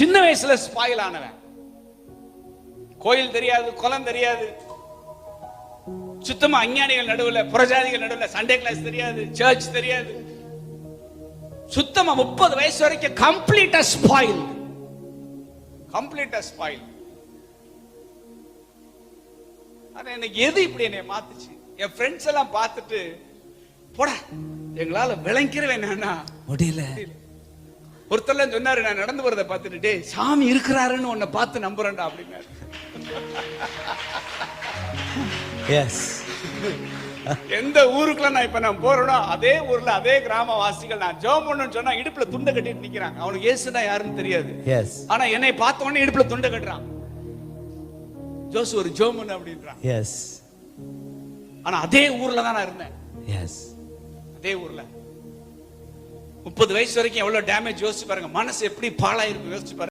சின்ன வயசுல ஸ்பாயில் ஆனவன். கோயில் தெரியாது, குளம் தெரியாது, சுத்தமா அஞ்ஞானிகள் நடுவுல, புறஜாதிகள் நடுவுல, சண்டே கிளாஸ் தெரியாது, சர்ச் தெரியாது, சுத்தமா 30 வயசு வரைக்கும் கம்ப்ளீட்டா ஸ்பாயில். ஆனா எனக்கு எது இப்படி என்னை மாத்துச்சு, என் ஃப்ரெண்ட்ஸ் எல்லாம் பார்த்துட்டு போடா எங்களால விளங்கிறவே என்னன்னா முடியல. ஒருத்தர் சொன்னாரு, நான் நடந்து வரதை பார்த்துட்டு, டே சாமி இருக்கிறாருன்னு உன்னை பார்த்து நம்புறேன்டா அப்படின்னாரு. எந்த ஊருக்குள்ள நான் இப்ப நான் போறேனோ அதே ஊர்ல அதே கிராமவாசிகள் நான் ஜெபம் பண்ணணும்னு சொன்னா இடுப்புல துண்டை கட்டிட்டு நிக்கிறாங்க. அவனுக்கு இயேசுனா யாருன்னு தெரியாது. ஆனா என்னை பார்த்த உடனே இடுப்புல துண்டை கட்டுறான். ஜோசு ஒரு ஜெபம் பண்ணு அப்படின்றான். ஆனா அதே ஊர்ல தான் நான் இருந்தேன். அதே ஊர்ல 30 வயசு வரைக்கும் எவ்வளவு டேமேஜ் யோசிச்சு பாருங்க. மனசு எப்படி பாழாயிருக்கு யோசிச்சு பாருங்க.